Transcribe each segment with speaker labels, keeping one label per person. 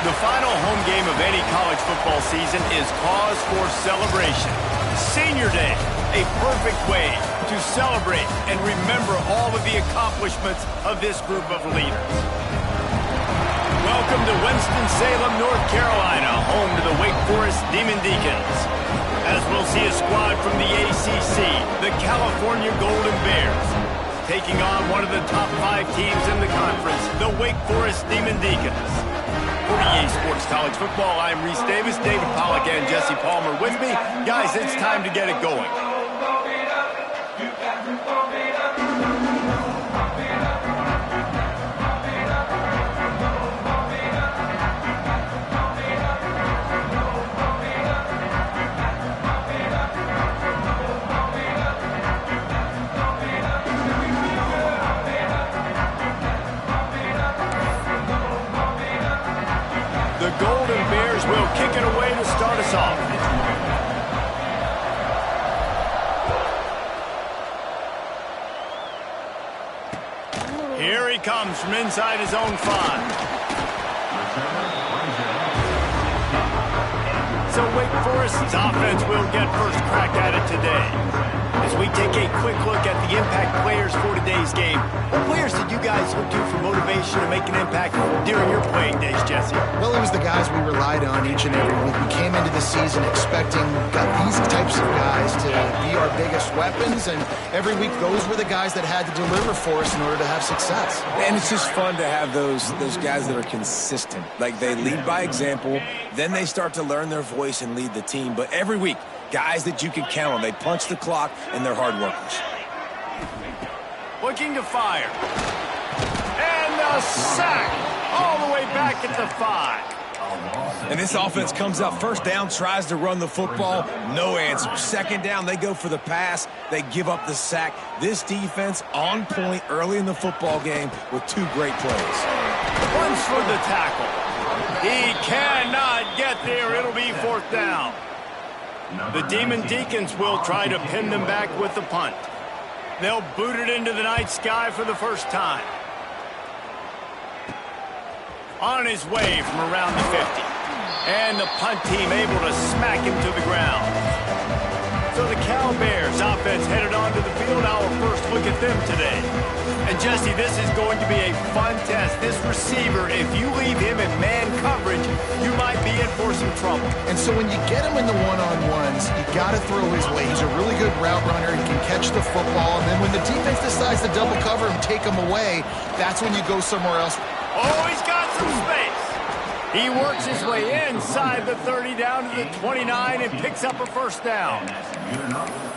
Speaker 1: The final home game of any college football season is cause for celebration. Senior Day, a perfect way to celebrate and remember all of the accomplishments of this group of leaders. Welcome to Winston-Salem, North Carolina, home to the Wake Forest Demon Deacons. As we'll see a squad from the ACC, the California Golden Bears, taking on one of the top 5 teams in the conference, the Wake Forest Demon Deacons. For EA Sports College Football, I'm Reese Davis, David Pollack, and Jesse Palmer with me. Guys, it's time to get it going. The Golden Bears will kick it away to start us off. Here he comes from inside his own 5. So Wake Forest's offense will get first crack at it today. As we take a quick look at the impact players for today's game, what players did you guys look to for motivation to make an impact during your playing days, Jesse?
Speaker 2: Well, it was the guys we relied on each and every week. We came into the season expecting these types of guys to be our biggest weapons, and every week those were the guys that had to deliver for us in order to have success.
Speaker 3: And it's just fun to have those guys that are consistent. Like, they lead by example, then they start to learn their voice and lead the team. But every week, guys that you can count on. They punch the clock, and they're hard workers.
Speaker 1: Looking to fire. And the sack all the way back at the 5.
Speaker 3: And this offense comes out first down, tries to run the football. No answer. Second down, they go for the pass. They give up the sack. This defense on point early in the football game with 2 great plays.
Speaker 1: Runs for the tackle. He cannot get there. It'll be 4th down. The Demon Deacons will try to pin them back with the punt. They'll boot it into the night sky for the first time. On his way from around the 50. And the punt team able to smack him to the ground. So the Cal Bears offense headed onto the field. Our first look at them today. And Jesse, this is going to be a fun test. This receiver, if you leave him in man coverage, you might be in for some trouble.
Speaker 2: And so when you get him in the one-on-ones, you got to throw his way. He's a really good route runner. He can catch the football. And then when the defense decides to double cover him, take him away, that's when you go somewhere else.
Speaker 1: Oh, he's got some space. He works his way inside the 30 down to the 29 and picks up a first down.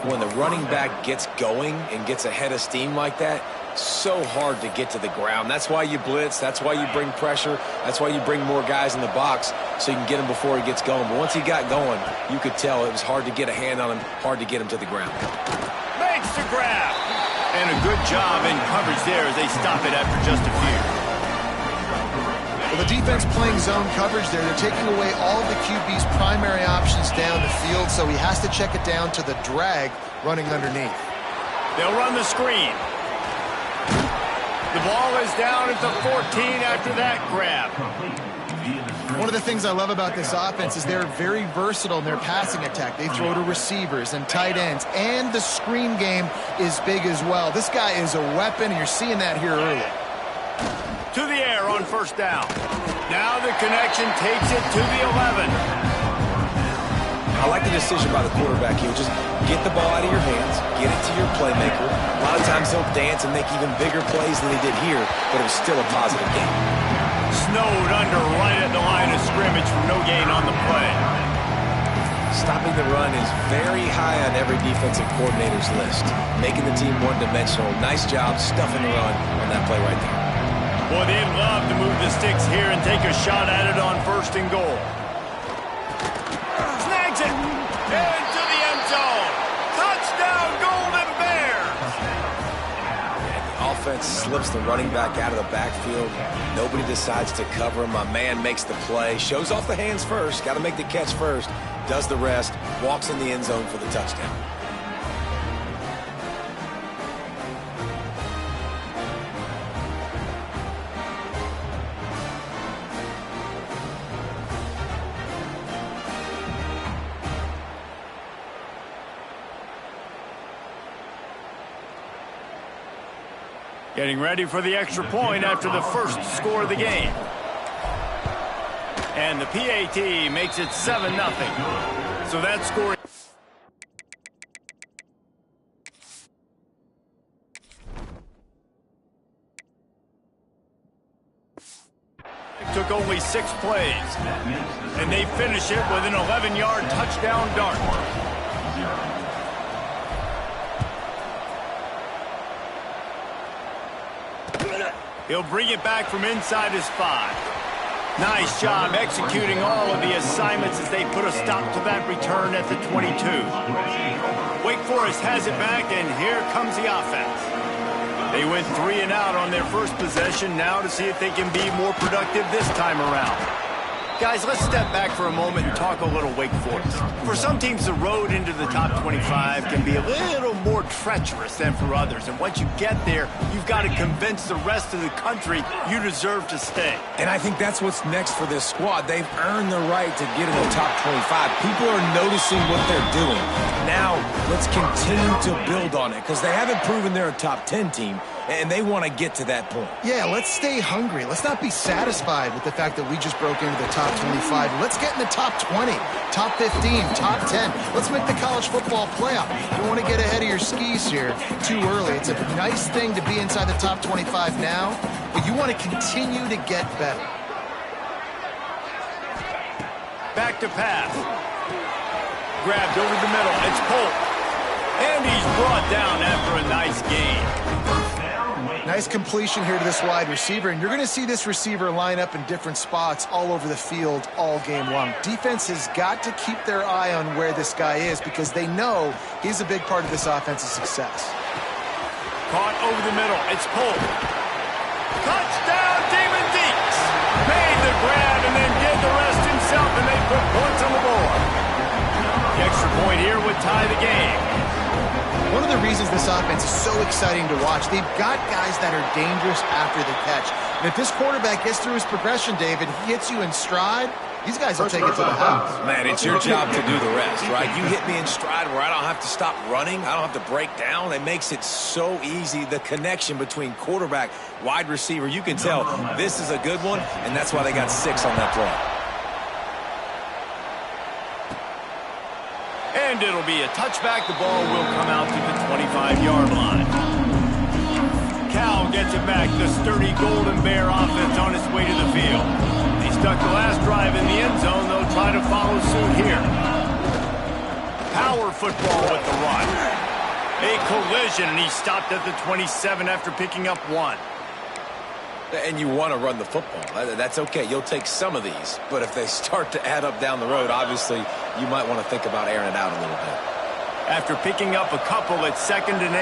Speaker 3: When the running back gets going and gets ahead of steam like that, so hard to get to the ground. That's why you blitz. That's why you bring pressure. That's why you bring more guys in the box so you can get him before he gets going. But once he got going, you could tell it was hard to get a hand on him, hard to get him to the ground.
Speaker 1: Makes the grab. And a good job in coverage there as they stop it after just a few.
Speaker 2: Well, the defense playing zone coverage there. They're taking away all of the QB's primary options down the field, so he has to check it down to the drag running underneath.
Speaker 1: They'll run the screen. The ball is down at the 14 after that grab.
Speaker 2: One of the things I love about this offense is they're very versatile in their passing attack. They throw to receivers and tight ends, and the screen game is big as well. This guy is a weapon, and you're seeing that here early.
Speaker 1: To the air on first down. Now the connection takes it to the 11.
Speaker 3: I like the decision by the quarterback here. Just get the ball out of your hands, get it to your playmaker. A lot of times he'll dance and make even bigger plays than he did here, but it was still a positive game.
Speaker 1: Snowed under right at the line of scrimmage for no gain on the play.
Speaker 3: Stopping the run is very high on every defensive coordinator's list. Making the team one-dimensional. Nice job stuffing the run on that play right there.
Speaker 1: Boy, they'd love to move the sticks here and take a shot at it on 1st and goal. Snags it into the end zone. Touchdown, Golden Bears!
Speaker 3: And the offense slips the running back out of the backfield. Nobody decides to cover him. My man makes the play. Shows off the hands first. Got to make the catch first. Does the rest. Walks in the end zone for the touchdown.
Speaker 1: Getting ready for the extra point after the first score of the game. And the PAT makes it 7-0. So that score... It took only 6 plays. And they finish it with an 11-yard touchdown dart. He'll bring it back from inside his 5. Nice job executing all of the assignments as they put a stop to that return at the 22. Wake Forest has it back, and here comes the offense. They went 3 and out on their first possession, now to see if they can be more productive this time around. Guys, let's step back for a moment and talk a little Wake Forest. For some teams, the road into the top 25 can be a little more treacherous than for others. And once you get there, you've got to convince the rest of the country you deserve to stay.
Speaker 3: And I think that's what's next for this squad. They've earned the right to get in the top 25. People are noticing what they're doing. Now, let's continue to build on it because they haven't proven they're a top 10 team. And they want to get to that point.
Speaker 2: Yeah, let's stay hungry. Let's not be satisfied with the fact that we just broke into the top 25. Let's get in the top 20, top 15, top 10. Let's make the college football playoff. You don't want to get ahead of your skis here too early. It's a nice thing to be inside the top 25 now, but you want to continue to get better.
Speaker 1: Back to pass. Grabbed over the middle. It's Polk. And he's brought down after a nice gain.
Speaker 2: Nice completion here to this wide receiver, and you're going to see this receiver line up in different spots all over the field all game long. Defense has got to keep their eye on where this guy is because they know he's a big part of this offense's success.
Speaker 1: Caught over the middle. It's Polk. Touchdown, Demon Deeks. Made the grab and then did the rest himself, and they put points on the board. The extra point here would tie the game.
Speaker 2: One of the reasons this offense is so exciting to watch, they've got guys that are dangerous after the catch. And if this quarterback gets through his progression, David, he hits you in stride, these guys will take it to the house.
Speaker 3: Man, it's your job to do the rest, right? You hit me in stride where I don't have to stop running. I don't have to break down. It makes it so easy. The connection between quarterback, wide receiver, you can tell this is a good one, and that's why they got 6 on that play.
Speaker 1: And it'll be a touchback. The ball will come out to the 25-yard line. Cal gets it back. The sturdy Golden Bear offense on its way to the field. They stuck the last drive in the end zone. They'll try to follow suit here. Power football with the run. A collision, and he stopped at the 27 after picking up 1.
Speaker 3: And you want to run the football. That's okay. You'll take some of these. But if they start to add up down the road, obviously, you might want to think about airing it out a little bit.
Speaker 1: After picking up a couple, it's 2nd and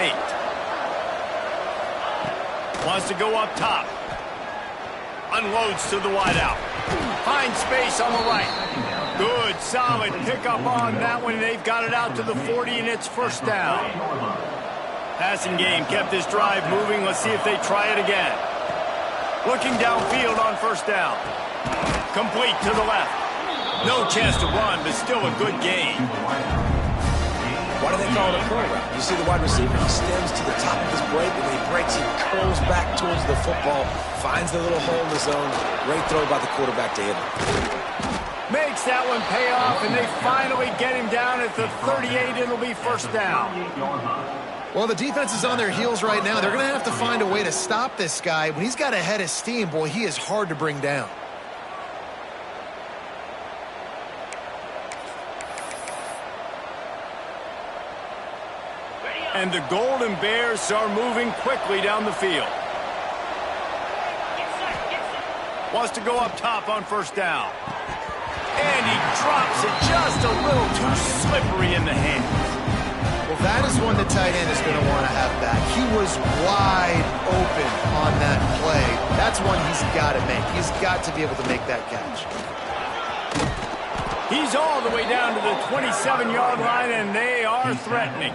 Speaker 1: 8. Wants to go up top. Unloads to the wideout. Finds space on the right. Good, solid pickup on that one. They've got it out to the 40, and it's 1st down. Passing game kept this drive moving. Let's see if they try it again. Looking downfield on 1st down. Complete to the left. No chance to run, but still a good gain.
Speaker 3: Why do they call it a curl route? You see the wide receiver extends to the top of his break, and when he breaks, he curls back towards the football, finds the little hole in the zone. Great throw by the quarterback to hit him.
Speaker 1: Makes that one pay off, and they finally get him down at the 38. It'll be 1st down.
Speaker 2: Well, the defense is on their heels right now. They're going to have to find a way to stop this guy. When he's got a head of steam, boy, he is hard to bring down.
Speaker 1: And the Golden Bears are moving quickly down the field. Wants to go up top on 1st down. And he drops it just a little too slippery in the hands.
Speaker 2: Well, that is one the tight end is going to want to have back. He was wide open on that play. That's one he's got to make. He's got to be able to make that catch.
Speaker 1: He's all the way down to the 27-yard line, and they are threatening.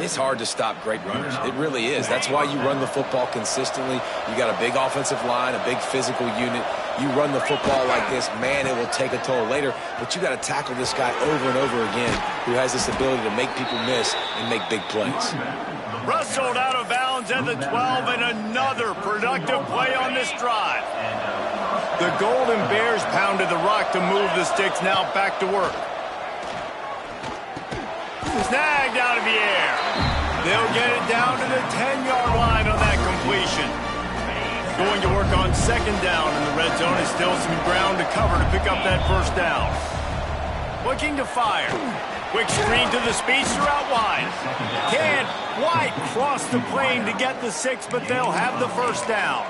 Speaker 3: It's hard to stop great runners. It really is. That's why you run the football consistently. You got a big offensive line, a big physical unit. You run the football like this, man, it will take a toll later. But you got to tackle this guy over and over again who has this ability to make people miss and make big plays.
Speaker 1: Wrestled out of bounds at the 12, and another productive play on this drive. The Golden Bears pounded the rock to move the sticks, now back to work. Snagged out of the air. They'll get it down to the 10-yard line on that completion. Going to work on second down in the red zone. Is still some ground to cover to pick up that first down. Looking to fire. Quick screen to the speedster out wide. Can White cross the plane to get the 6, but they'll have the first down.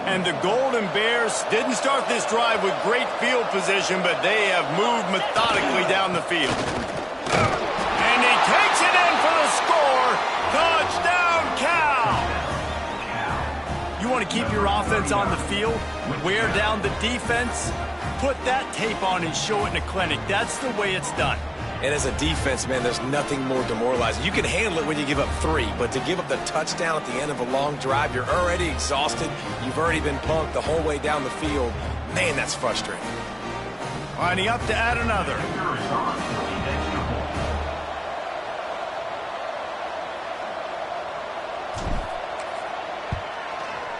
Speaker 1: And the Golden Bears didn't start this drive with great field position, but they have moved methodically down the field. And he takes it in for the score. Touchdown, Cal! You want to keep your offense on the field, wear down the defense, put that tape on and show it in a clinic. That's the way it's done.
Speaker 3: And as a defense, man, there's nothing more demoralizing. You can handle it when you give up 3, but to give up the touchdown at the end of a long drive, you're already exhausted. You've already been punked the whole way down the field. Man, that's frustrating.
Speaker 1: Lining up to add another.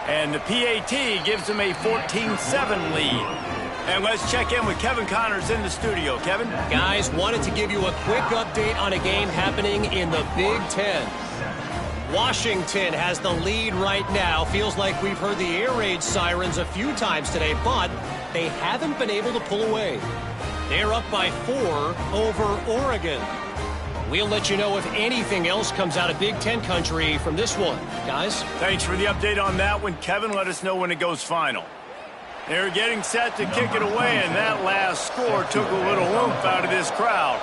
Speaker 1: And the PAT gives them a 14-7 lead. And let's check in with Kevin Connors in the studio. Kevin?
Speaker 4: Guys, wanted to give you a quick update on a game happening in the Big Ten. Washington has the lead right now. Feels like we've heard the air raid sirens a few times today, but they haven't been able to pull away. They're up by 4 over Oregon. We'll let you know if anything else comes out of Big Ten country from this one. Guys?
Speaker 1: Thanks for the update on that one, Kevin. Let us know when it goes final. They're getting set to kick it away, and that last score took a little oomph out of this crowd.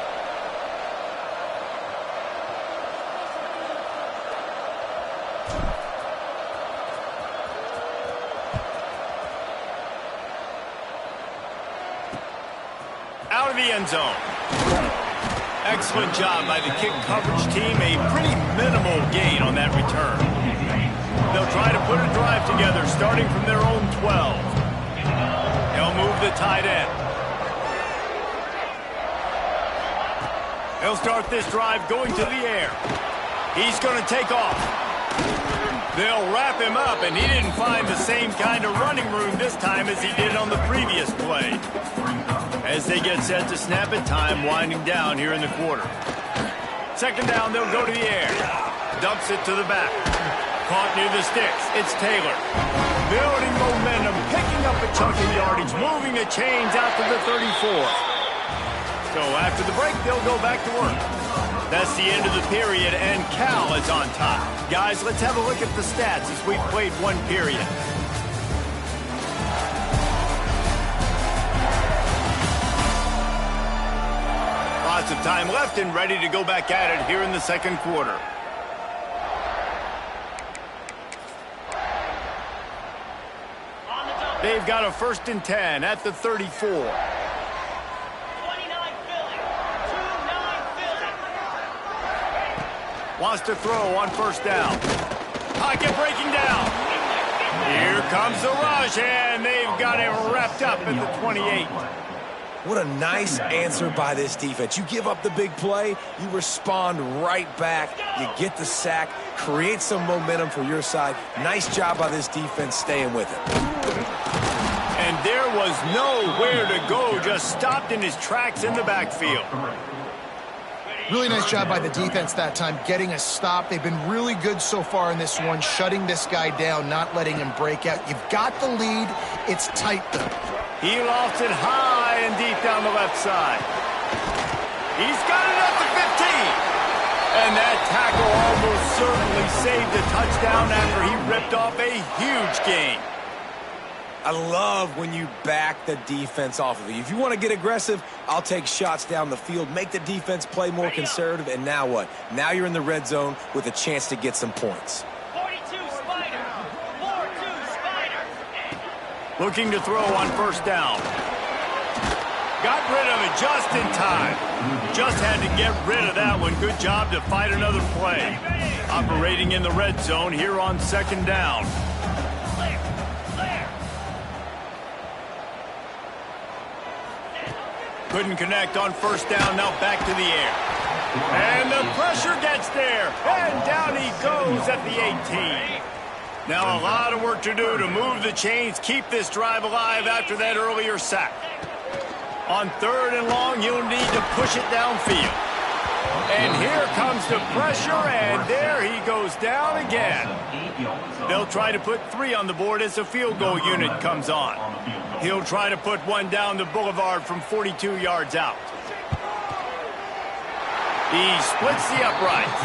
Speaker 1: Out of the end zone. Excellent job by the kick coverage team. A pretty minimal gain on that return. They'll try to put a drive together starting from their own 12. They'll move the tight end. They'll start this drive going to the air. He's going to take off. They'll wrap him up, and he didn't find the same kind of running room this time as he did on the previous play. As they get set to snap it, time winding down here in the quarter. Second down, they'll go to the air. Dumps it to the back. Caught near the sticks. It's Taylor. Building momentum, picking up a chunk of yardage, moving the chains out to the 34. So after the break, they'll go back to work. That's the end of the period, and Cal is on top. Guys, let's have a look at the stats as we've played one period. Lots of time left and ready to go back at it here in the second quarter. They've got a 1st and 10 at the 34.
Speaker 5: 29 Philly. 2-9 Philly.
Speaker 1: Wants to throw on first down. Pocket breaking down. Here comes the rush, and they've got it wrapped up at the 28.
Speaker 3: What a nice answer by this defense. You give up the big play, you respond right back, you get the sack, create some momentum for your side. Nice job by this defense staying with it.
Speaker 1: And there was nowhere to go, just stopped in his tracks in the backfield.
Speaker 2: Really nice job by the defense that time, getting a stop. They've been really good so far in this one, shutting this guy down, not letting him break out. You've got the lead. It's tight, though.
Speaker 1: He lofts it high and deep down the left side. He's got it at the 15. And that tackle almost certainly saved a touchdown after he ripped off a huge gain.
Speaker 3: I love when you back the defense off of you. If you want to get aggressive, I'll take shots down the field, make the defense play more conservative, and now what? Now you're in the red zone with a chance to get some points.
Speaker 5: 42 Spider. 4-2 Spider.
Speaker 1: Looking to throw on first down. Got rid of it just in time. Just had to get rid of that one. Good job to fight another play. Operating in the red zone here on second down. Couldn't connect on first down, now back to the air. And the pressure gets there, and down he goes at the 18. Now a lot of work to do to move the chains, keep this drive alive after that earlier sack. On 3rd and long, you'll need to push it downfield. And here comes the pressure, and there he goes down again. They'll try to put 3 on the board as the field goal unit comes on. He'll try to put one down the boulevard from 42 yards out. He splits the uprights.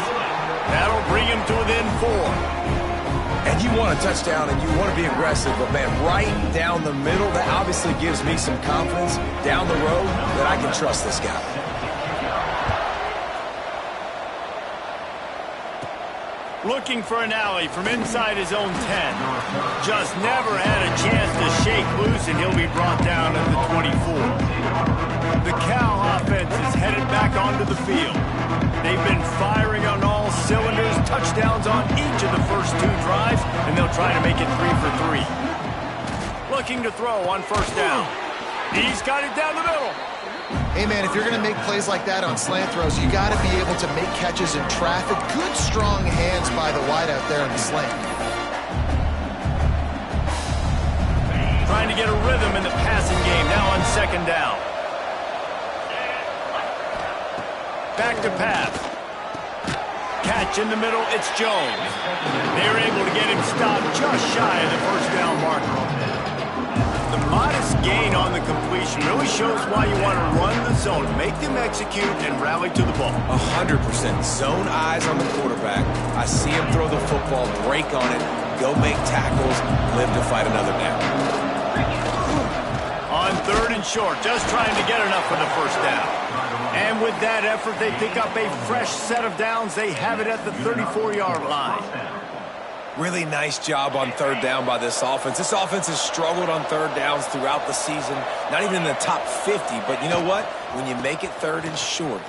Speaker 1: That'll bring him to within 4.
Speaker 3: And you want a touchdown and you want to be aggressive, but man, right down the middle, that obviously gives me some confidence down the road that I can trust this guy.
Speaker 1: Looking for an alley from inside his own 10. Just never had a chance to shake loose, and he'll be brought down at the 24. The Cal offense is headed back onto the field. They've been firing on all cylinders, touchdowns on each of the first 2 drives, and they'll try to make it 3 for 3. Looking to throw on first down. He's got it down the middle.
Speaker 2: Hey, man, if you're going to make plays like that on slant throws, you got to be able to make catches in traffic. Good, strong hands by the wideout there in the slant.
Speaker 1: Trying to get a rhythm in the passing game, now on 2nd down. Back to pass. Catch in the middle, it's Jones. They're able to get him stopped just shy of the first down marker. The modest gain on the completion really shows why you want to run the zone, make them execute, and rally to the ball.
Speaker 3: 100%. Zone eyes on the quarterback. I see him throw the football, break on it, go make tackles, live to fight another down.
Speaker 1: On 3rd and short, just trying to get enough for the first down. And with that effort, they pick up a fresh set of downs. They have it at the 34-yard line.
Speaker 3: Really nice job on 3rd down by this offense. This offense has struggled on 3rd downs throughout the season, not even in the top 50. But you know what? When you make it 3rd and short,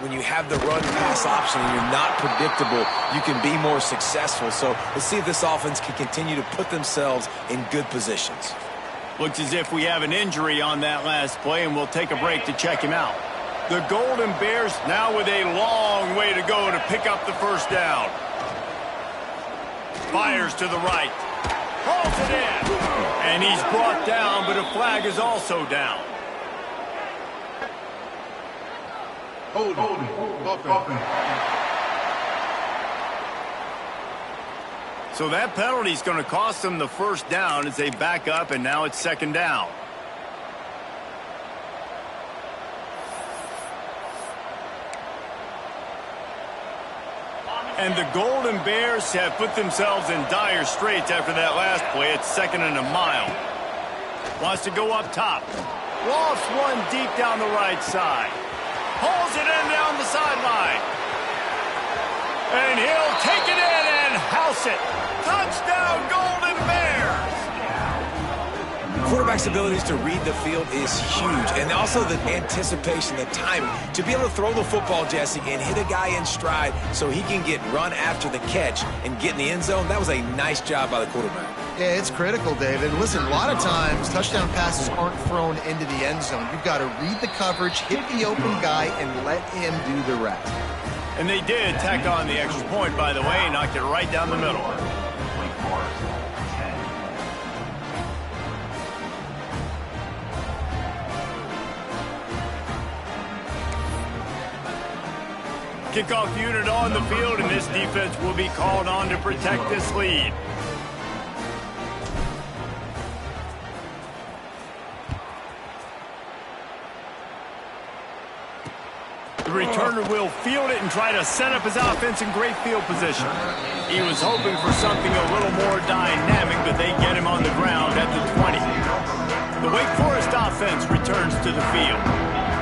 Speaker 3: when you have the run-pass option and you're not predictable, you can be more successful. So let's see if this offense can continue to put themselves in good positions.
Speaker 1: Looks as if we have an injury on that last play, and we'll take a break to check him out. The Golden Bears now with a long way to go to pick up the first down. Fires to the right. Hauls it in. And he's brought down, but a flag is also down. So that penalty is going to cost them the first down as they back up, and now it's 2nd down. And the Golden Bears have put themselves in dire straits after that last play. It's 2nd and a mile. Wants to go up top. Lofts one deep down the right side. Hauls it in down the sideline. And he'll take it in and house it. Touchdown, Golden Bears!
Speaker 3: Quarterback's abilities to read the field is huge, and also the anticipation, the timing. To be able to throw the football, Jesse, and hit a guy in stride so he can get run after the catch and get in the end zone, that was a nice job by the quarterback.
Speaker 2: Yeah, it's critical, David. Listen, a lot of times touchdown passes aren't thrown into the end zone. You've got to read the coverage, hit the open guy, and let him do the rest.
Speaker 1: And they did tack on the extra point, by the way, knocked it right down the middle. Kickoff unit on the field, and this defense will be called on to protect this lead. The returner will field it and try to set up his offense in great field position. He was hoping for something a little more dynamic, but they get him on the ground at the 20. The Wake Forest offense returns to the field.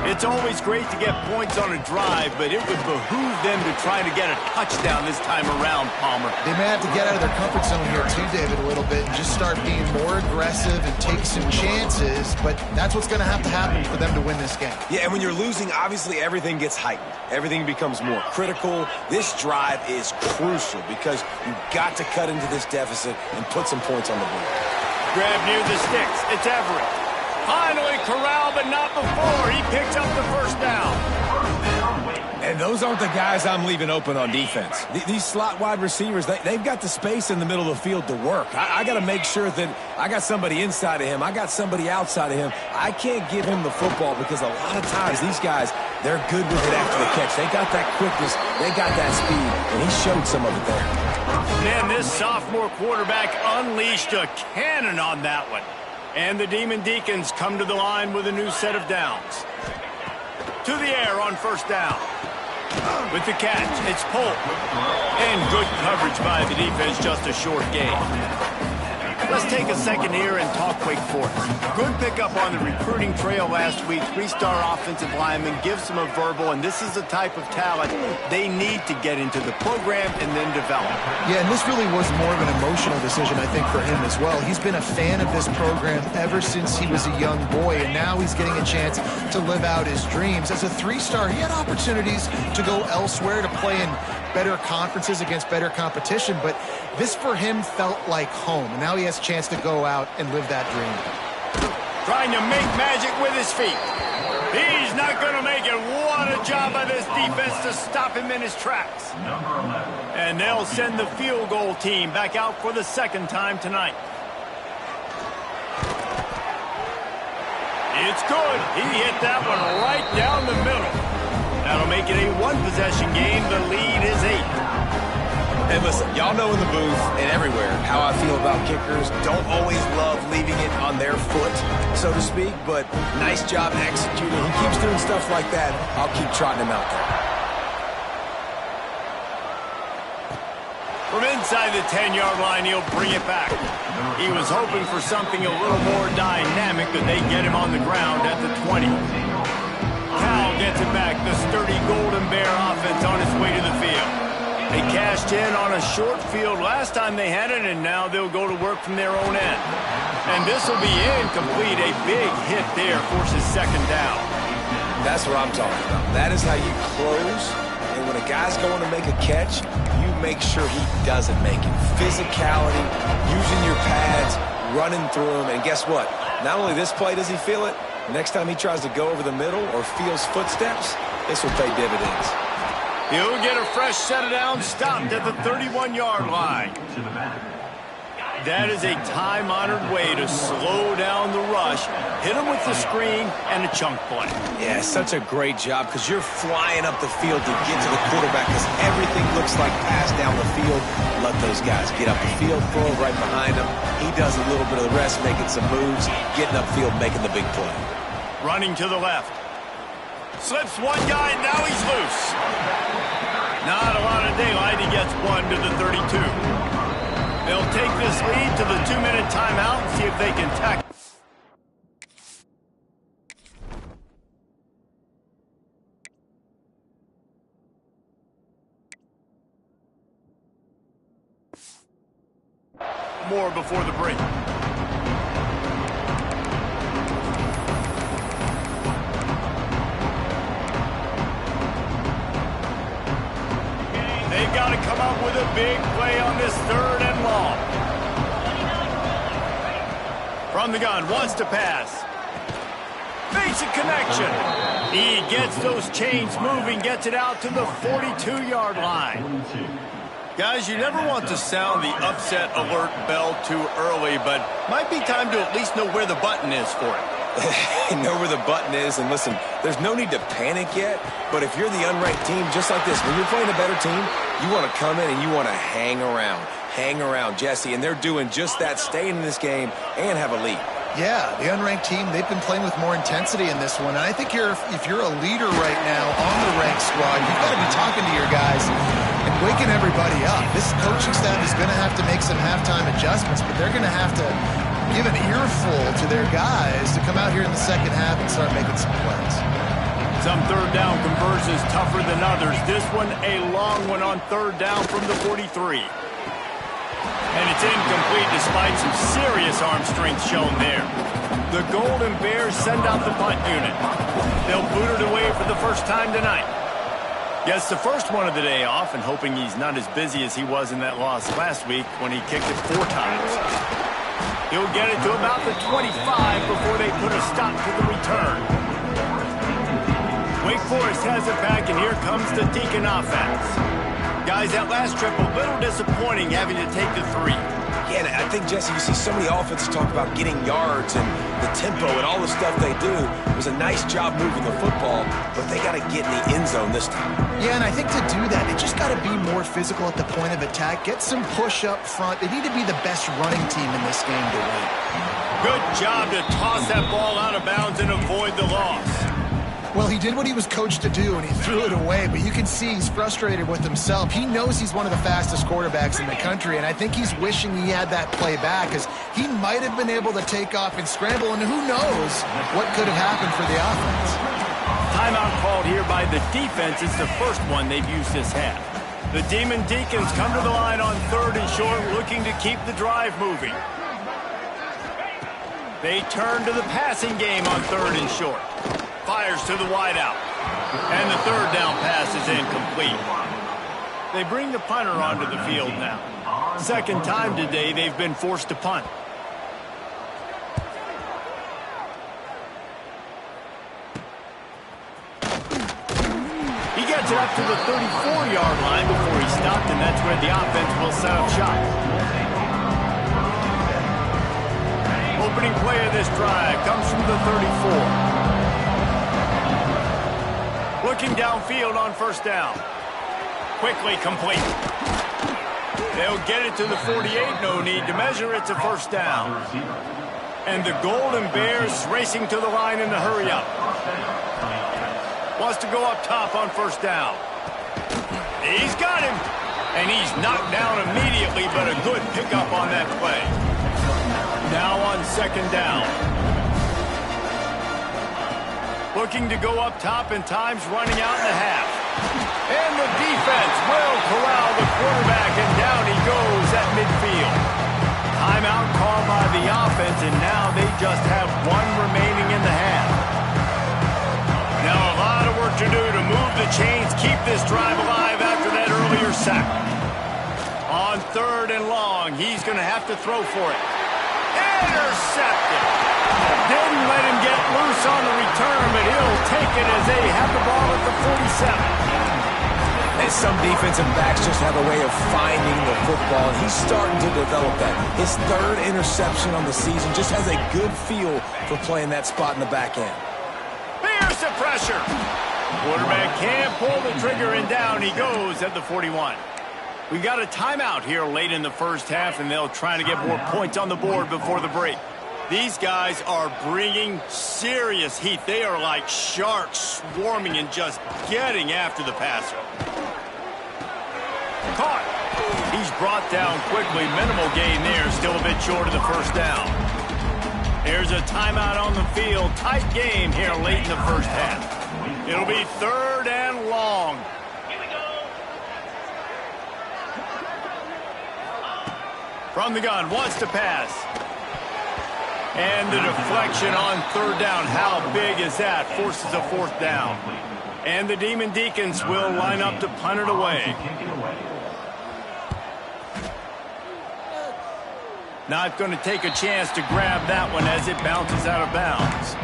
Speaker 1: It's always great to get points on a drive, but it would behoove them to try to get a touchdown this time around, Palmer.
Speaker 2: They may have to get out of their comfort zone here too, David, a little bit and just start being more aggressive and take some chances, but that's what's going to happen for them to win this game.
Speaker 3: Yeah, and when you're losing, obviously everything gets heightened. Everything becomes more critical. This drive is crucial because you've got to cut into this deficit and put some points on the board.
Speaker 1: Grab near the sticks. It's Everett. Finally corralled, but not before. He picks up the first down.
Speaker 3: And those aren't the guys I'm leaving open on defense. These slot wide receivers, they've got the space in the middle of the field to work. I got to make sure that I got somebody inside of him. I got somebody outside of him. I can't give him the football because a lot of times these guys, they're good with it after the catch. They got that quickness. They got that speed, and he showed some of it there.
Speaker 1: Man, this sophomore quarterback unleashed a cannon on that one. And the Demon Deacons come to the line with a new set of downs. To the air on first down. With the catch, it's Polk. And good coverage by the defense, just a short gain. Let's take a second here and talk Wake Forest. Good pickup on the recruiting trail last week. Three-star offensive lineman gives them a verbal, and this is the type of talent they need to get into the program and then develop.
Speaker 2: Yeah, and this really was more of an emotional decision, I think, for him as well. He's been a fan of this program ever since he was a young boy, and now he's getting a chance to live out his dreams. As a three-star, he had opportunities to go elsewhere, to play in better conferences against better competition, but this for him felt like home, and now he has a chance to go out and live that dream.
Speaker 1: Trying to make magic with his feet. He's not going to make it. What a job by this defense to stop him in his tracks. And they'll send the field goal team back out for the second time tonight. It's good. He hit that one right down the middle. That'll make it a one-possession game. The lead is 8.
Speaker 3: Hey, listen, y'all know in the booth and everywhere how I feel about kickers. Don't always love leaving it on their foot, so to speak, but nice job executing. He keeps doing stuff like that. I'll keep trotting him out there.
Speaker 1: From inside the 10-yard line, he'll bring it back. He was hoping for something a little more dynamic, but they get him on the ground at the 20. Cal gets it back. The sturdy Golden Bear offense on its way to the field. They cashed in on a short field last time they had it, and now they'll go to work from their own end. And this will be incomplete. A big hit there forces second down.
Speaker 3: That's what I'm talking about. That is how you close. And when a guy's going to make a catch, you make sure he doesn't make it. Physicality, using your pads, running through them. And guess what? Not only this play does he feel it, next time he tries to go over the middle or feels footsteps, this will pay dividends.
Speaker 1: He'll get a fresh set of downs, stopped at the 31-yard line. That is a time-honored way to slow down the rush, hit him with the screen, and a chunk play.
Speaker 3: Yeah, such a great job because you're flying up the field to get to the quarterback because everything looks like pass down the field. Let those guys get up the field, throw right behind him. He does a little bit of the rest, making some moves, getting upfield, making the big play.
Speaker 1: Running to the left. Slips one guy, and now he's loose. Not a lot of daylight. He gets one to the 32. They'll take this lead to the 2-minute timeout and see if they can tackle. More before the break. They've got to come up with a big play on this 3rd and long. From the gun, wants to pass. Makes a connection. He gets those chains moving, gets it out to the 42-yard line. Guys, you never want to sound the upset alert bell too early, but might be time to at least know where the button is for it.
Speaker 3: Know where the button is, and listen, there's no need to panic yet, but if you're the unranked team, just like this, when you're playing a better team, you want to come in and you want to hang around, Jesse, and they're doing just that, staying in this game and have a lead.
Speaker 2: Yeah, the unranked team, they've been playing with more intensity in this one, and I think if you're a leader right now on the ranked squad, you've got to be talking to your guys and waking everybody up. This coaching staff is going to have to make some halftime adjustments, but they're going to have to give an earful to their guys to come out here in the second half and start making some plays.
Speaker 1: Some third down conversions tougher than others. This one a long one on 3rd down from the 43. And it's incomplete despite some serious arm strength shown there. The Golden Bears send out the punt unit. They'll boot it away for the first time tonight. Gets the first one of the day off and hoping he's not as busy as he was in that loss last week when he kicked it 4 times. He'll get it to about the 25 before they put a stop to the return. Wake Forest has it back, and here comes the Deacon offense. Guys, that last trip, a little disappointing having to take the 3.
Speaker 3: Yeah, and I think, Jesse, you see so many offenses talk about getting yards and the tempo and all the stuff they do. It was a nice job moving the football, but they got to get in the end zone this time.
Speaker 2: Yeah, and I think to do that, they just got to be more physical at the point of attack, get some push up front. They need to be the best running team in this game to win.
Speaker 1: Good job to toss that ball out of bounds and avoid the loss.
Speaker 2: Well, he did what he was coached to do, and he threw it away, but you can see he's frustrated with himself. He knows he's one of the fastest quarterbacks in the country, and I think he's wishing he had that play back, because he might have been able to take off and scramble, and who knows what could have happened for the offense.
Speaker 1: Timeout called here by the defense. It's the first one they've used this half. The Demon Deacons come to the line on 3rd and short, looking to keep the drive moving. They turn to the passing game on 3rd and short. Fires to the wideout. And the 3rd down pass is incomplete. They bring the punter onto the field now. Second time today they've been forced to punt. He gets it up to the 34-yard line before he stopped, and that's where the offense will set up shop. Opening play of this drive comes from the 34. Looking downfield on 1st down. Quickly complete. They'll get it to the 48. No need to measure. It's a 1st down. And the Golden Bears racing to the line in the hurry-up. Wants to go up top on 1st down. He's got him. And he's knocked down immediately, but a good pickup on that play. Now on 2nd down. Looking to go up top, and time's running out in the half. And the defense will corral the quarterback, and down he goes at midfield. Timeout called by the offense, and now they just have 1 remaining in the half. Now a lot of work to do to move the chains, keep this drive alive after that earlier sack. On 3rd and long, he's going to have to throw for it. Intercepted. Didn't let him get loose on the return, but he'll take it as they have the ball at the 47.
Speaker 3: And some defensive backs just have a way of finding the football, and he's starting to develop that. His 3rd interception on the season just has a good feel for playing that spot in the back end.
Speaker 1: Here's the pressure. Quarterback can't pull the trigger, and down he goes at the 41. We got a timeout here late in the 1st half, and they'll try to get more points on the board before the break. These guys are bringing serious heat. They are like sharks swarming and just getting after the passer. Caught. He's brought down quickly. Minimal gain there. Still a bit short of the 1st down. There's a timeout on the field. Tight game here late in the 1st half. It'll be 3rd and long. From the gun, wants to pass. And the deflection on 3rd down. How big is that? Forces a 4th down. And the Demon Deacons will line up to punt it away. Not going to take a chance to grab that one as it bounces out of bounds.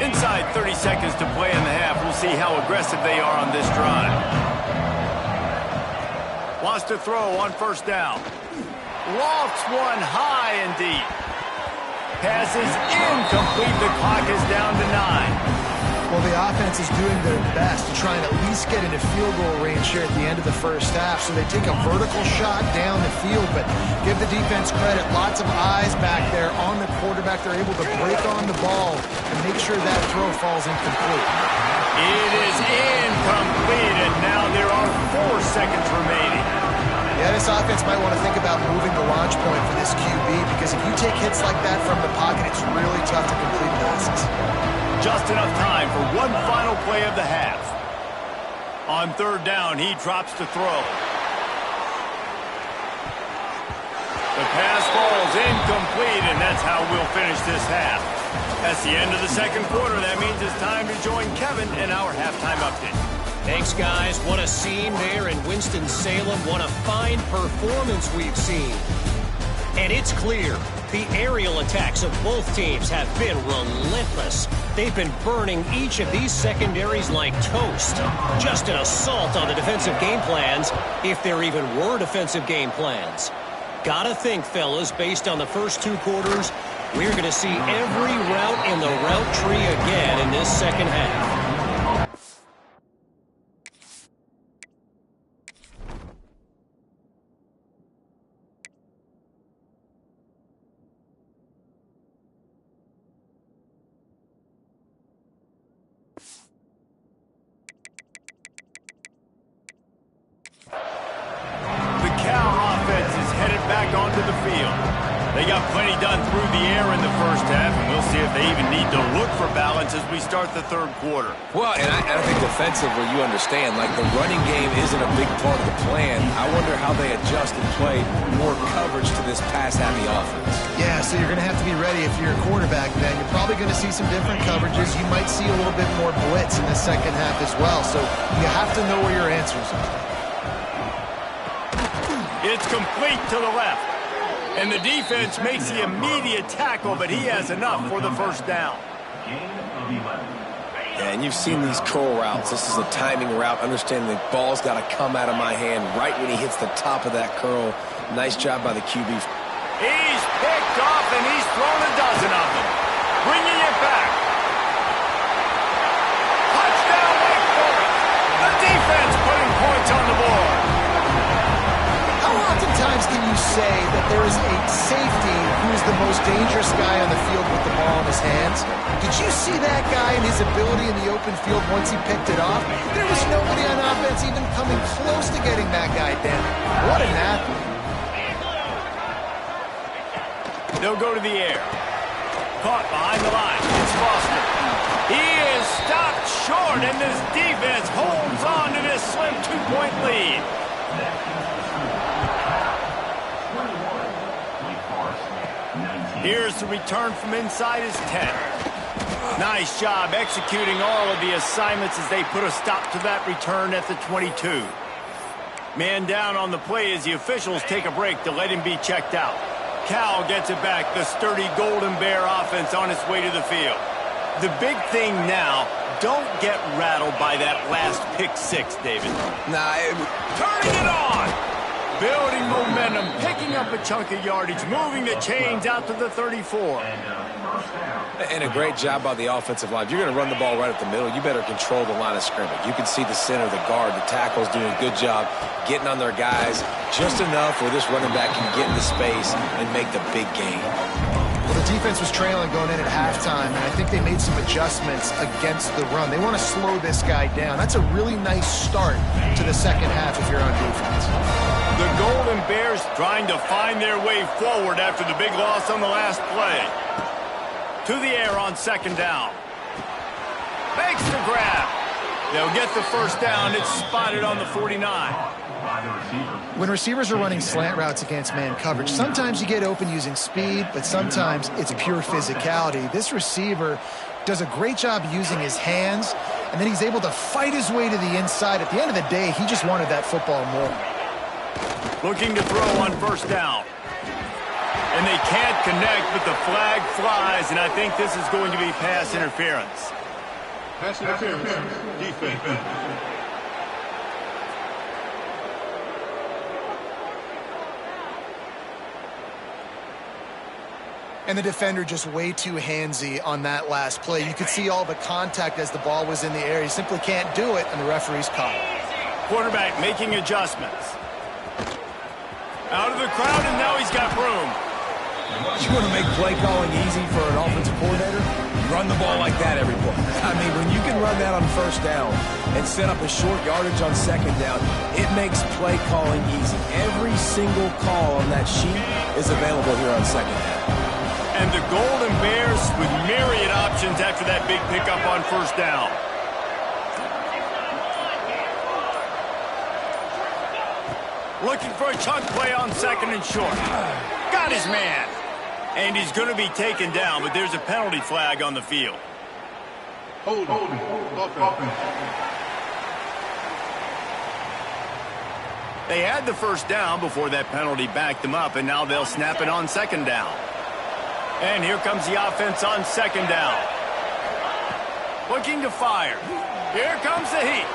Speaker 1: Inside 30 seconds to play in the half. We'll see how aggressive they are on this drive. Wants to throw on 1st down. Lofts one high and deep. Pass is incomplete. The clock is down to 9.
Speaker 2: Well, the offense is doing their best to try and at least get into field goal range here at the end of the 1st half. So they take a vertical shot down the field, but give the defense credit. Lots of eyes back there on the quarterback. They're able to break on the ball and make sure that throw falls incomplete.
Speaker 1: It is incomplete, and now there are 4 seconds remaining.
Speaker 2: Yeah, this offense might want to think about moving the launch point for this QB, because if you take hits like that from the pocket, it's really tough to complete passes.
Speaker 1: Just enough time for one final play of the half. On 3rd down, he drops to throw. The pass falls incomplete, and that's how we'll finish this half. That's the end of the 2nd quarter. That means it's time to join Kevin in our halftime update.
Speaker 4: Thanks, guys. What a scene there in Winston-Salem. What a fine performance we've seen. And it's clear the aerial attacks of both teams have been relentless. They've been burning each of these secondaries like toast. Just an assault on the defensive game plans, if there even were defensive game plans. Gotta think, fellas, based on the first 2 quarters, we're going to see every route in the route tree again in this second half.
Speaker 1: Onto the field. They got plenty done through the air in the first half, and we'll see if they even need to look for balance as we start the third quarter.
Speaker 3: Well, and I think defensively, you understand, like the running game isn't a big part of the plan. I wonder how they adjust and play more coverage to this pass-happy offense.
Speaker 2: Yeah, so you're going to have to be ready if you're a quarterback, man. You're probably going to see some different coverages. You might see a little bit more blitz in the second half as well, so you have to know where your answers are.
Speaker 1: It's complete to the left. And the defense makes the immediate tackle, but he has enough for the first down.
Speaker 3: Yeah, and you've seen these curl routes. This is a timing route. Understanding the ball's got to come out of my hand right when he hits the top of that curl. Nice job by the QB.
Speaker 1: He's picked off, and he's thrown a dozen of them. Bringing it back. Touchdown, Wake Forest. The defense putting points on the board.
Speaker 2: How oftentimes can you say that there is a safety who is the most dangerous guy on the field with the ball in his hands? Did you see that guy and his ability in the open field once he picked it off? There was nobody on offense even coming close to getting that guy down. What an athlete.
Speaker 1: They'll go to the air. Caught behind the line. It's Foster. He is stopped short, and this defense holds on to this slim 2-point lead. Here's the return from inside his 10. Nice job executing all of the assignments as they put a stop to that return at the 22. Man down on the play as the officials take a break to let him be checked out. Cal gets it back, the sturdy Golden Bear offense on its way to the field. The big thing now, don't get rattled by that last pick six, David. Turning it on! Building momentum, picking up a chunk of yardage, moving the chains out to the 34.
Speaker 3: And a great job by the offensive line. If you're going to run the ball right at the middle, you better control the line of scrimmage. You can see the center, the guard, the tackles doing a good job getting on their guys just enough where this running back can get into space and make the big game.
Speaker 2: Well, the defense was trailing going in at halftime, and I think they made some adjustments against the run. They want to slow this guy down. That's a really nice start to the second half if you're on defense.
Speaker 1: The Golden Bears trying to find their way forward after the big loss on the last play. To the air on second down. Makes the grab. They'll get the first down. It's spotted on the 49.
Speaker 2: When receivers are running slant routes against man coverage, sometimes you get open using speed, but sometimes it's pure physicality. This receiver does a great job using his hands, and then he's able to fight his way to the inside. At the end of the day, he just wanted that football more.
Speaker 1: Looking to throw on first down. And they can't connect, but the flag flies, and I think this is going to be pass interference.
Speaker 6: Pass interference. Defense.
Speaker 2: And the defender just way too handsy on that last play. You could see all the contact as the ball was in the air. He simply can't do it, and the referee's caught it.
Speaker 1: Quarterback making adjustments. Out of the crowd, and now he's got room.
Speaker 3: You want to make play calling easy for an offensive coordinator? Run the ball like that every play. I mean, when you can run that on first down and set up a short yardage on second down, it makes play calling easy. Every single call on that sheet is available here on second down.
Speaker 1: And the Golden Bears with myriad options after that big pickup on first down. Looking for a chunk play on second and short. Got his man. And he's going to be taken down, but there's a penalty flag on the field.
Speaker 6: Hold.
Speaker 1: They had the first down before that penalty backed them up, and now they'll snap it on second down. And here comes the offense on second down. Looking to fire. Here comes the heat.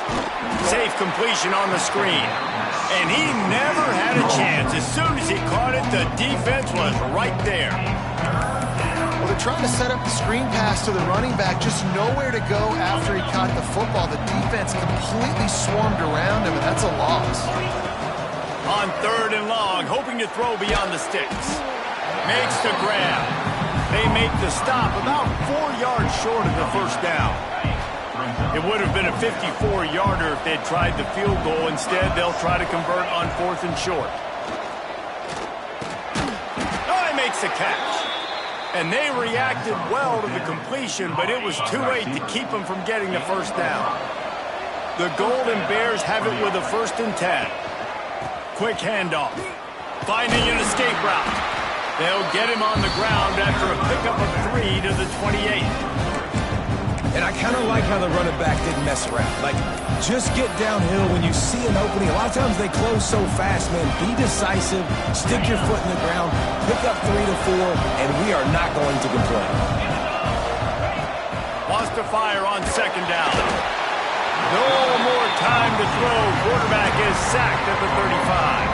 Speaker 1: Safe completion on the screen. And he never had a chance. As soon as he caught it, the defense was right there.
Speaker 2: Well, they're trying to set up the screen pass to the running back, just nowhere to go after he caught the football. The defense completely swarmed around him, and that's a loss.
Speaker 1: On third and long, hoping to throw beyond the sticks. Makes the grab. They make the stop about 4 yards short of the first down. It would have been a 54-yarder if they'd tried the field goal. Instead, they'll try to convert on fourth and short. Oh, he makes the catch. And they reacted well to the completion, but it was too late to keep them from getting the first down. The Golden Bears have it with a 1st and 10. Quick handoff. Finding an escape route. They'll get him on the ground after a pickup of 3 to the 28.
Speaker 3: And I kind of like how the running back didn't mess around. Like, just get downhill when you see an opening. A lot of times they close so fast, man. Be decisive, stick your foot in the ground, pick up 3 to 4, and we are not going to complain.
Speaker 1: Wants to fire on second down. No more time to throw. Quarterback is sacked at the 35.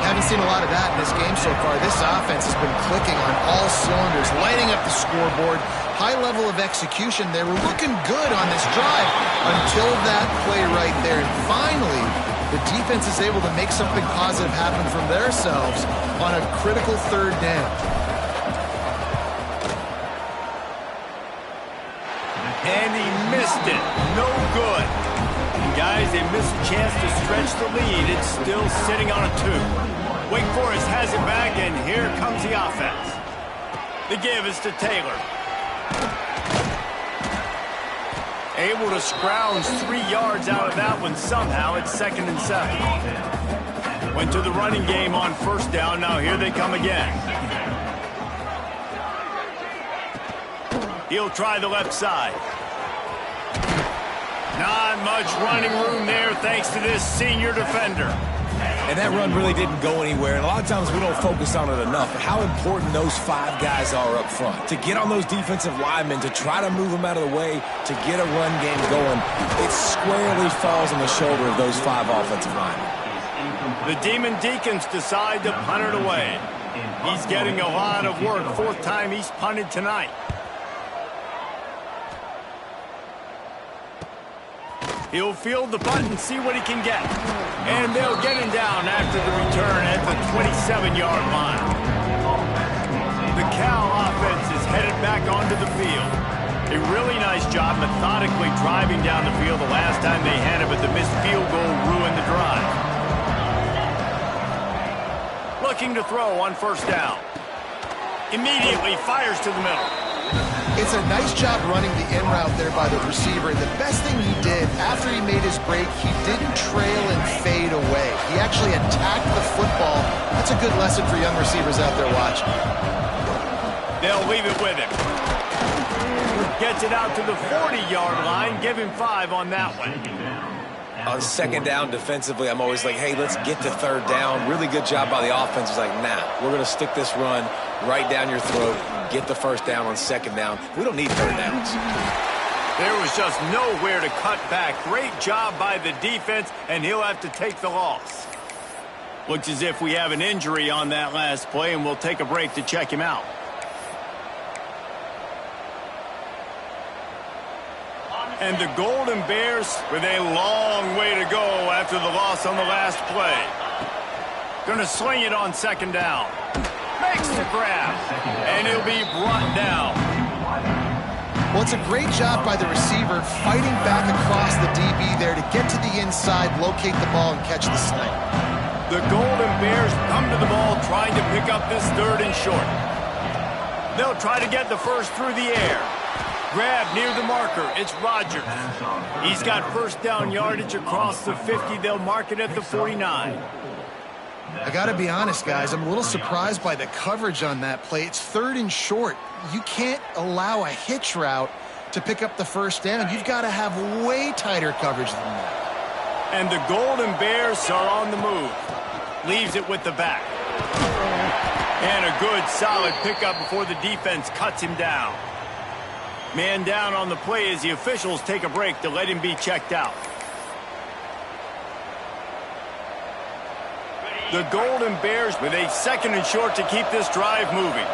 Speaker 2: Haven't seen a lot of that in this game so far. This offense has been clicking on all cylinders, lighting up the scoreboard. High level of execution. They were looking good on this drive until that play right there. And finally, the defense is able to make something positive happen from themselves on a critical third down.
Speaker 1: And he missed it. No good. And guys, they missed a chance to stretch the lead. It's still sitting on a 2. Wake Forest has it back, and here comes the offense. The give is to Taylor. Able to scrounge 3 yards out of that one somehow. It's 2nd and 7. Went to the running game on first down. Now here they come again. He'll try the left side. Not much running room there thanks to this senior defender.
Speaker 3: And that run really didn't go anywhere. And a lot of times we don't focus on it enough. But how important those 5 guys are up front. To get on those defensive linemen, to try to move them out of the way, to get a run game going, it squarely falls on the shoulder of those 5 offensive linemen.
Speaker 1: The Demon Deacons decide to punt it away. He's getting a lot of work. 4th time he's punted tonight. He'll field the punt and see what he can get. And they'll get him down after the return at the 27-yard line. The Cal offense is headed back onto the field. A really nice job methodically driving down the field the last time they had it, but the missed field goal ruined the drive. Looking to throw on first down. Immediately fires to the middle.
Speaker 2: It's a nice job running the in route there by the receiver. The best thing he did after he made his break, he didn't trail and fade away. He actually attacked the football. That's a good lesson for young receivers out there watching.
Speaker 1: They'll leave it with him. Gets it out to the 40-yard line. Give him 5 on that one.
Speaker 3: On second down defensively, I'm always like, hey, let's get to third down. Really good job by the offense. It's like, nah, we're going to stick this run right down your throat, get the first down on second down. We don't need third downs.
Speaker 1: There was just nowhere to cut back. Great job by the defense, and he'll have to take the loss. Looks as if we have an injury on that last play, and we'll take a break to check him out. And the Golden Bears with a long way to go after the loss on the last play. Gonna sling it on second down. Makes the grab, and he'll be brought down.
Speaker 2: Well, it's a great job by the receiver fighting back across the DB there to get to the inside, locate the ball, and catch the snipe.
Speaker 1: The Golden Bears come to the ball trying to pick up this 3rd and short. They'll try to get the first through the air. Grab near the marker. It's Rogers. He's got first down yardage across the 50. They'll mark it at the 49.
Speaker 2: I got to be honest, guys. I'm a little surprised by the coverage on that play. It's 3rd and short. You can't allow a hitch route to pick up the first down. You've got to have way tighter coverage than that.
Speaker 1: And the Golden Bears are on the move. Leaves it with the back. And a good, solid pickup before the defense cuts him down. Man down on the play as the officials take a break to let him be checked out. The Golden Bears with a 2nd and short to keep this drive moving.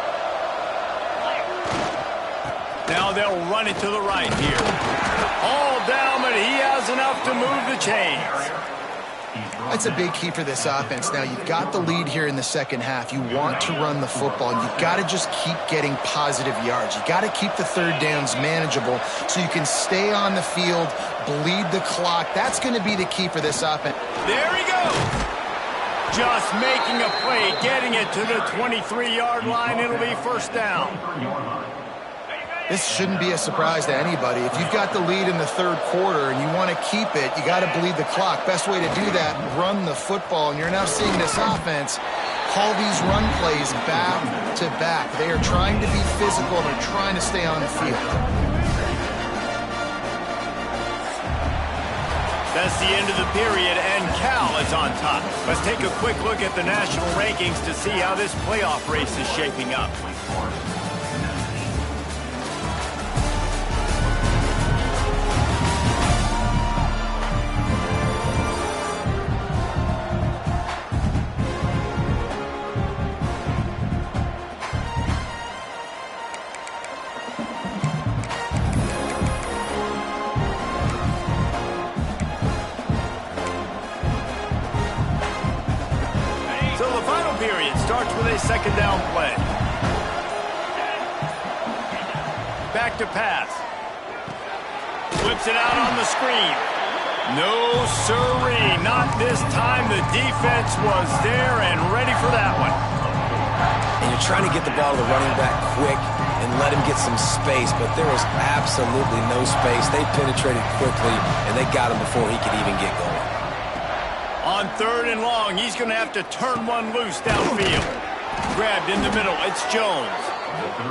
Speaker 1: Now they'll run it to the right here. All down, but he has enough to move the chains.
Speaker 2: That's a big key for this offense. Now, you've got the lead here in the second half. You want to run the football. You've got to just keep getting positive yards. You've got to keep the third downs manageable so you can stay on the field, bleed the clock. That's going to be the key for this offense.
Speaker 1: There he goes. Just making a play, getting it to the 23-yard line. It'll be first down.
Speaker 2: This shouldn't be a surprise to anybody. If you've got the lead in the third quarter and you want to keep it, you got to bleed the clock. Best way to do that, run the football. And you're now seeing this offense call these run plays back to back. They are trying to be physical. They're trying to stay on the field.
Speaker 1: That's the end of the period, and Cal is on top. Let's take a quick look at the national rankings to see how this playoff race is shaping up. Second down play. Back to pass. Flips it out on the screen. No siree, not this time. The defense was there and ready for that one.
Speaker 3: And you're trying to get the ball to the running back quick and let him get some space, but there was absolutely no space. They penetrated quickly, and they got him before he could even get going.
Speaker 1: On 3rd and long, he's going to have to turn one loose downfield. Grabbed in the middle, it's Jones.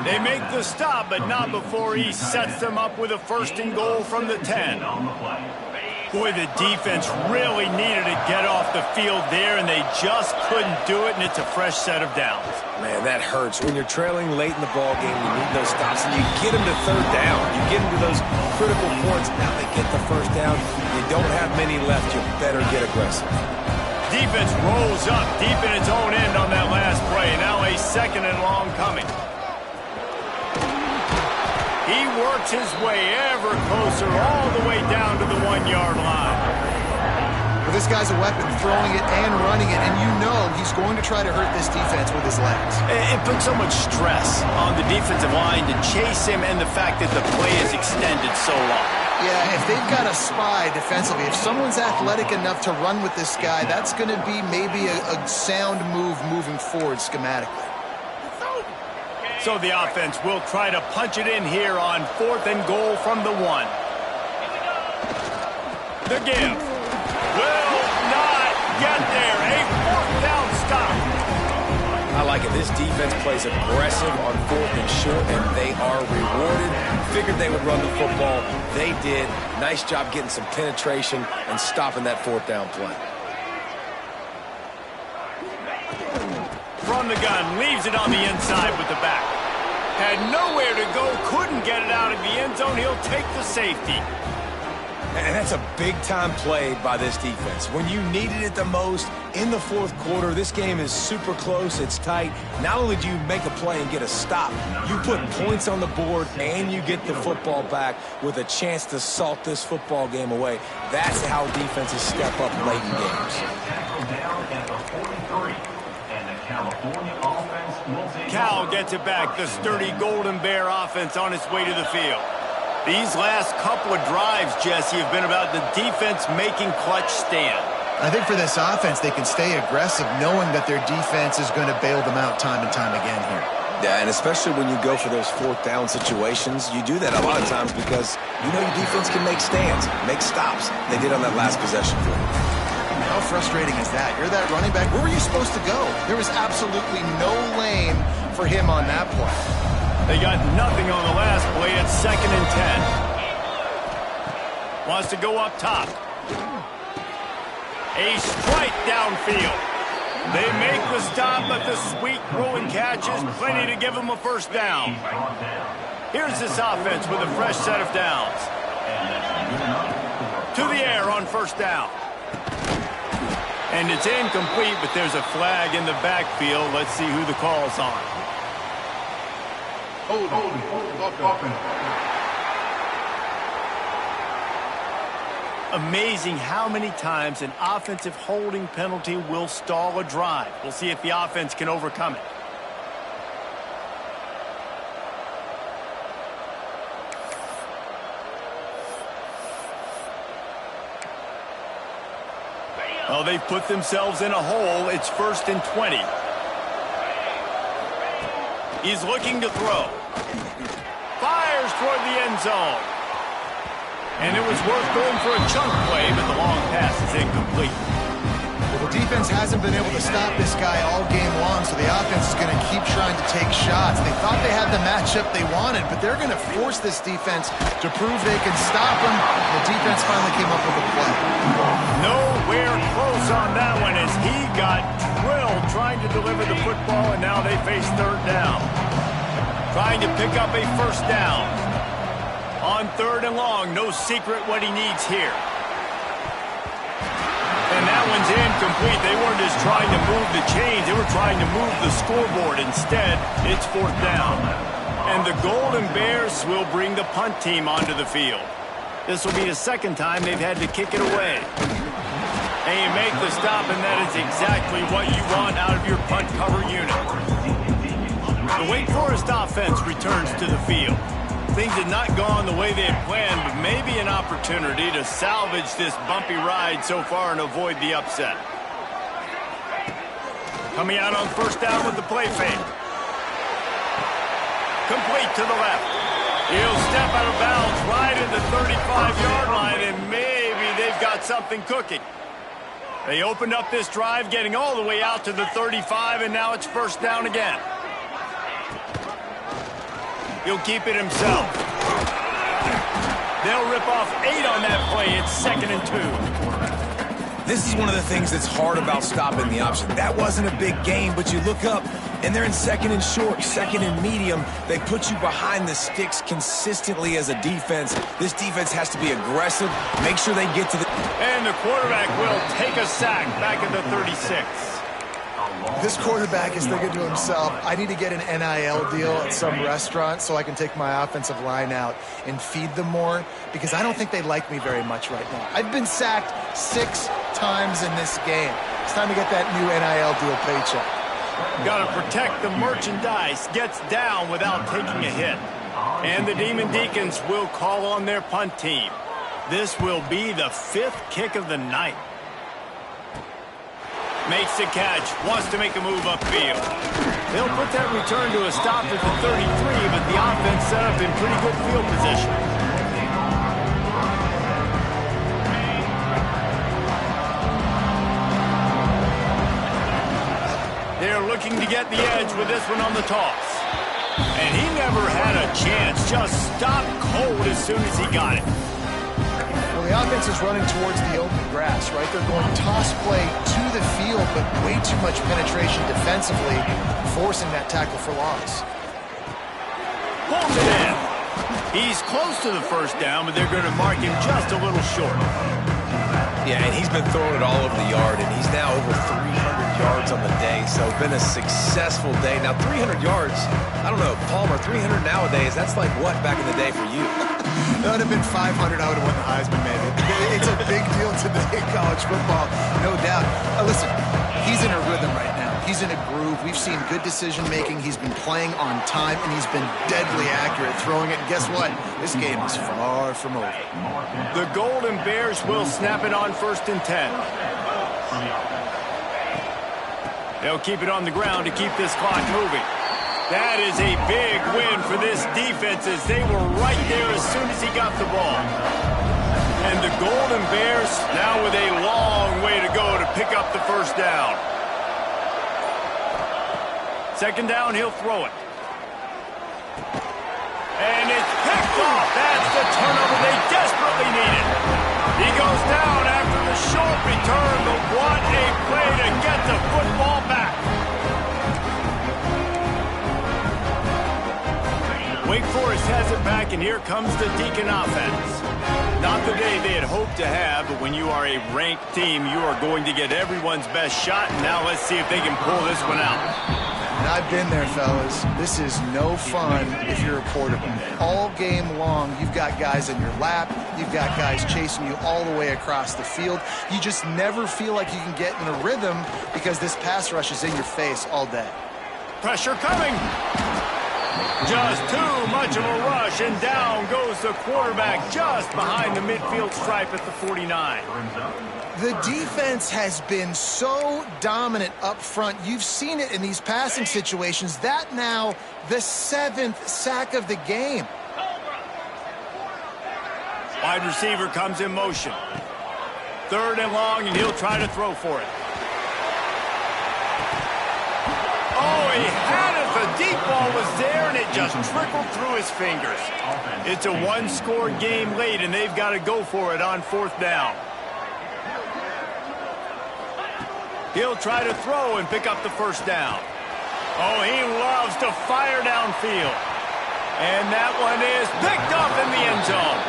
Speaker 1: They make the stop, but not before he sets them up with a 1st and goal from the 10. Boy, the defense really needed to get off the field there, and they just couldn't do it, and it's a fresh set of downs.
Speaker 3: Man, that hurts. When you're trailing late in the ball game, you need those stops, and you get them to 3rd down. You get them to those critical points. Now they get the 1st down. You don't have many left. You better get aggressive.
Speaker 1: Defense rolls up deep in its own end on that last play. Now a 2nd and long coming. He works his way ever closer all the way down to the 1-yard line.
Speaker 2: Well, this guy's a weapon, throwing it and running it, and you know he's going to try to hurt this defense with his legs.
Speaker 1: It puts so much stress on the defensive line to chase him, and the fact that the play is extended so long.
Speaker 2: Yeah, if they've got a spy defensively, if someone's athletic enough to run with this guy, that's going to be maybe a sound move moving forward schematically.
Speaker 1: So the offense will try to punch it in here on 4th and goal from the 1. The give. Will not get there. A 4th down stop.
Speaker 3: I like it. This defense plays aggressive on 4th and short, and they are rewarded. Figured they would run the football. They did. Nice job getting some penetration and stopping that 4th down play.
Speaker 1: From the gun, leaves it on the inside with the back. Had nowhere to go, couldn't get it out of the end zone. He'll take the safety.
Speaker 3: And that's a big-time play by this defense. When you needed it the most in the 4th quarter, this game is super close, it's tight. Not only do you make a play and get a stop, you put points on the board and you get the football back with a chance to salt this football game away. That's how defenses step up late in games.
Speaker 1: Cal gets it back. The sturdy Golden Bear offense on its way to the field. These last couple of drives, Jesse, have been about the defense making clutch stand.
Speaker 2: I think for this offense, they can stay aggressive knowing that their defense is going to bail them out time and time again here.
Speaker 3: Yeah, and especially when you go for those 4th down situations, you do that a lot of times because you know your defense can make stands, make stops. They did on that last possession for you.
Speaker 2: How frustrating is that? You're that running back. Where were you supposed to go? There was absolutely no lane for him on that play.
Speaker 1: They got nothing on the last play. It's 2nd and 10. Wants to go up top. A strike downfield. They make the stop, but the sweet throwing catch is plenty to give them a first down. Here's this offense with a fresh set of downs. To the air on first down. And it's incomplete, but there's a flag in the backfield. Let's see who the call's on.
Speaker 6: Hold offense.
Speaker 1: Amazing how many times an offensive holding penalty will stall a drive. We'll see if the offense can overcome it. Well, they've put themselves in a hole. It's 1st and 20. He's looking to throw. Fires toward the end zone. And it was worth going for a chunk play, but the long pass is incomplete.
Speaker 2: Well, the defense hasn't been able to stop this guy all game long, so the offense is going to keep trying to take shots. They thought they had the matchup they wanted, but they're going to force this defense to prove they can stop him. The defense finally came up with a play.
Speaker 1: Nowhere close on that one as he got drilled trying to deliver the football, and now they face third down. Trying to pick up a first down. On 3rd and long, no secret what he needs here. And that one's incomplete. They weren't just trying to move the chains. They were trying to move the scoreboard. Instead, it's 4th down. And the Golden Bears will bring the punt team onto the field. This will be the 2nd time they've had to kick it away. And you make the stop, and that is exactly what you want out of your punt cover unit. The Wake Forest offense returns to the field. Things had not gone the way they had planned, but maybe an opportunity to salvage this bumpy ride so far and avoid the upset. Coming out on first down with the play fake. Complete to the left. He'll step out of bounds right at the 35-yard line, and maybe they've got something cooking. They opened up this drive, getting all the way out to the 35, and now it's first down again. He'll keep it himself. They'll rip off 8 on that play. It's 2nd and 2.
Speaker 3: This is one of the things that's hard about stopping the option. That wasn't a big gain, but you look up, and they're in 2nd and short, 2nd and medium. They put you behind the sticks consistently as a defense. This defense has to be aggressive, make sure they get to the...
Speaker 1: And the quarterback will take a sack back at the 36.
Speaker 2: This quarterback is thinking to himself, I need to get an NIL deal at some restaurant so I can take my offensive line out and feed them more, because I don't think they like me very much right now. I've been sacked 6 times in this game. It's time to get that new NIL deal paycheck.
Speaker 1: Got to protect the merchandise. Gets down without taking a hit. And the Demon Deacons will call on their punt team. This will be the 5th kick of the night. Makes the catch, wants to make a move upfield. They'll put that return to a stop at the 33, but the offense set up in pretty good field position. They're looking to get the edge with this one on the toss. And he never had a chance, just stopped cold as soon as he got it.
Speaker 2: Well, the offense is running towards the open grass, right? They're going toss play to the field, but way too much penetration defensively, forcing that tackle for loss.
Speaker 1: Pulls it in. He's close to the first down, but they're going to mark him just a little short.
Speaker 3: Yeah, and he's been throwing it all over the yard, and he's now over 300 yards on the day, so it's been a successful day. Now, 300 yards, I don't know, Palmer, 300 nowadays, that's like what back in the day for you?
Speaker 2: That would have been 500, I would have won the Heisman, maybe. It's a big deal today in college football, no doubt. Listen, he's in a rhythm right now. He's in a groove. We've seen good decision-making. He's been playing on time, and he's been deadly accurate throwing it. And guess what? This game is far from over.
Speaker 1: The Golden Bears will snap it on 1st and 10. They'll keep it on the ground to keep this clock moving. That is a big win for this defense as they were right there as soon as he got the ball. And the Golden Bears now with a long way to go to pick up the first down. 2nd down, he'll throw it. And it's picked off. That's the turnover they desperately needed. He goes down after the short return, but Wake Forest has it back, and here comes the Deacon offense. Not the day they had hoped to have, but when you are a ranked team, you are going to get everyone's best shot. And now let's see if they can pull this one out.
Speaker 2: And I've been there, fellas. This is no fun if you're a quarterback. All game long, you've got guys in your lap. You've got guys chasing you all the way across the field. You just never feel like you can get in a rhythm because this pass rush is in your face all day.
Speaker 1: Pressure coming. Just too much of a rush, and down goes the quarterback just behind the midfield stripe at the 49.
Speaker 2: The defense has been so dominant up front. You've seen it in these passing situations. That now the 7th sack of the game.
Speaker 1: Wide receiver comes in motion. 3rd and long, and he'll try to throw for it. Oh, he had it. The deep ball was there, and it just trickled through his fingers. It's a one-score game late, and they've got to go for it on 4th down. He'll try to throw and pick up the 1st down. Oh, he loves to fire downfield. And that one is picked up in the end zone.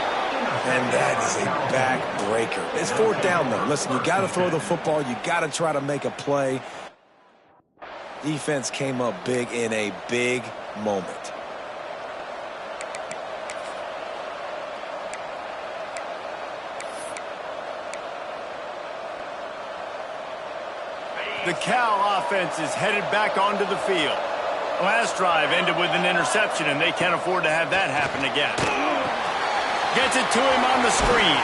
Speaker 3: And that is a backbreaker. It's 4th down, though. Listen, you got to throw the football. You got to try to make a play. Defense came up big in a big moment.
Speaker 1: The Cal offense is headed back onto the field. Last drive ended with an interception, and they can't afford to have that happen again. Gets it to him on the screen.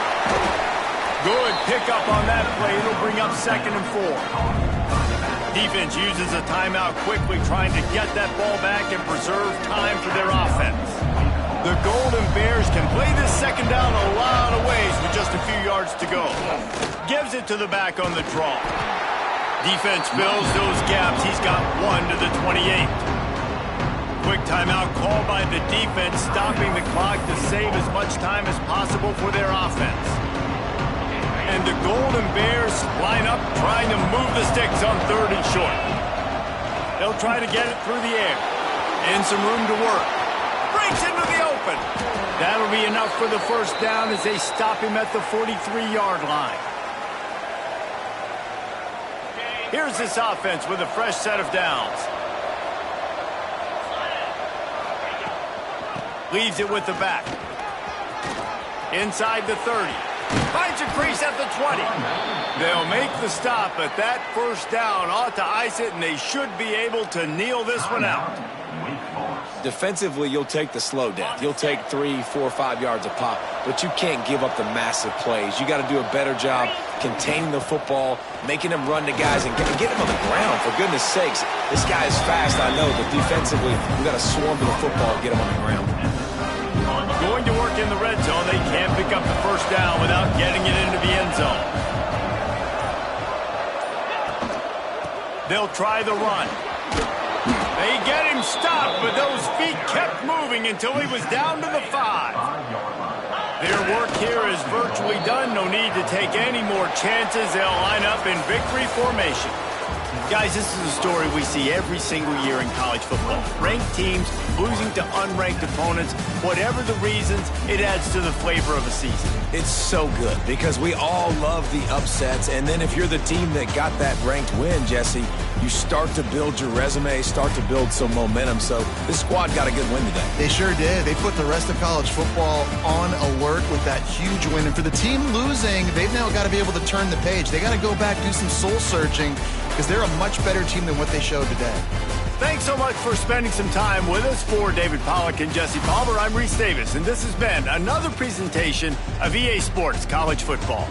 Speaker 1: Good pickup on that play. It'll bring up 2nd and 4. Defense uses a timeout quickly, trying to get that ball back and preserve time for their offense. The Golden Bears can play this 2nd down a lot of ways with just a few yards to go. Gives it to the back on the draw. Defense fills those gaps. He's got 1 to the 28. Quick timeout called by the defense, stopping the clock to save as much time as possible for their offense. And the Golden Bears line up trying to move the sticks on 3rd and short. They'll try to get it through the air. And some room to work. Breaks into the open. That'll be enough for the 1st down as they stop him at the 43-yard line. Here's this offense with a fresh set of downs. Leaves it with the back. Inside the 30. Finds a crease at the 20. They'll make the stop, but that 1st down ought to ice it, and they should be able to kneel this one out.
Speaker 3: Defensively, you'll take the slow down. You'll take 3, 4, 5 yards a pop, but you can't give up the massive plays. You got to do a better job containing the football, making them run to guys, and get them on the ground. For goodness sakes, this guy is fast, I know, but defensively, we got to swarm to the football and get him on the ground.
Speaker 1: Going to work in the red zone. They can't pick up the 1st down without getting it into the end zone. They'll try the run. They get him stopped, but those feet kept moving until he was down to the 5. Their work here is virtually done. No need to take any more chances. They'll line up in victory formation. Guys, this is a story we see every single year in college football. Ranked teams losing to unranked opponents. Whatever the reasons, it adds to the flavor of a season.
Speaker 3: It's so good because we all love the upsets. And then if you're the team that got that ranked win, Jesse, you start to build your resume, start to build some momentum. So this squad got a good win today.
Speaker 2: They sure did. They put the rest of college football on alert with that huge win. And for the team losing, they've now got to be able to turn the page. They got to go back, do some soul searching, because they're a much better team than what they showed today.
Speaker 1: Thanks so much for spending some time with us. For David Pollack and Jesse Palmer, I'm Reese Davis, and this has been another presentation of EA Sports College Football.